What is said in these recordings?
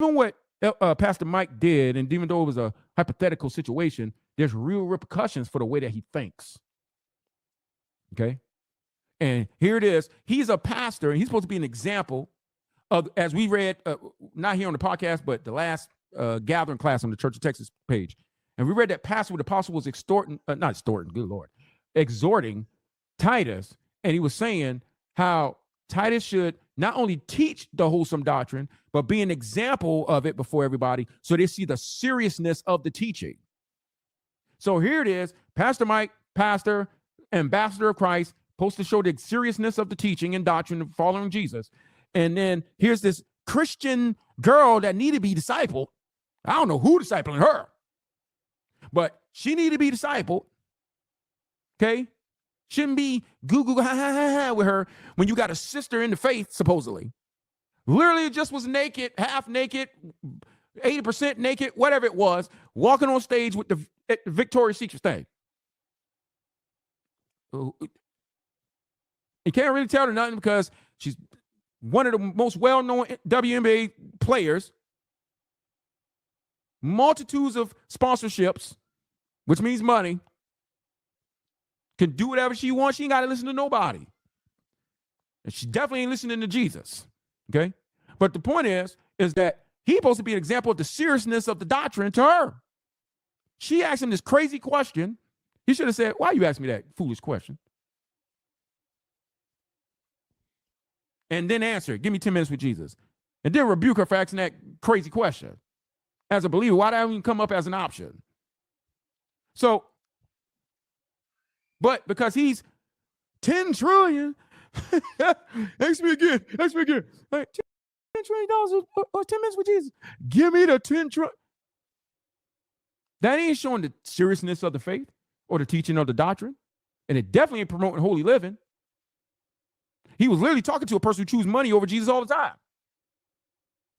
even what Pastor Mike did, and even though it was a hypothetical situation, there's real repercussions for the way that he thinks. Okay? And here it is. He's a pastor, and he's supposed to be an example of, as we read, not here on the podcast, but the last gathering class on the Church of Texas page. And we read that pastor where the apostle was extorting Titus, and he was saying how Titus should not only teach the wholesome doctrine, but be an example of it before everybody so they see the seriousness of the teaching. So here it is, Pastor Mike, pastor, ambassador of Christ, supposed to show the seriousness of the teaching and doctrine of following Jesus. And then here's this Christian girl that needed to be discipled. I don't know who discipling her, but she needed to be discipled. Okay? Shouldn't be goo ha ha ha with her when you got a sister in the faith, supposedly. Literally just was naked, half naked, 80% naked, whatever it was, walking on stage with the Victoria's Secret thing. You can't really tell her nothing because she's one of the most well-known WNBA players. Multitudes of sponsorships, which means money. Can do whatever she wants. She ain't got to listen to nobody. And she definitely ain't listening to Jesus. Okay? But the point is that he's supposed to be an example of the seriousness of the doctrine to her. She asked him this crazy question. He should have said, why you ask me that foolish question? And then answer, give me 10 minutes with Jesus. And then rebuke her for asking that crazy question. As a believer, why did that even come up as an option? So, but because he's 10 trillion, ask me again. Like, $10 trillion or 10 minutes with Jesus. Give me the 10 trillion. That ain't showing the seriousness of the faith or the teaching of the doctrine. And it definitely ain't promoting holy living. He was literally talking to a person who chooses money over Jesus all the time.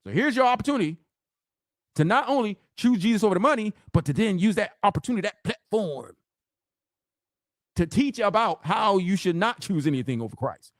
So here's your opportunity to not only choose Jesus over the money, but to then use that opportunity, that platform, to teach about how you should not choose anything over Christ.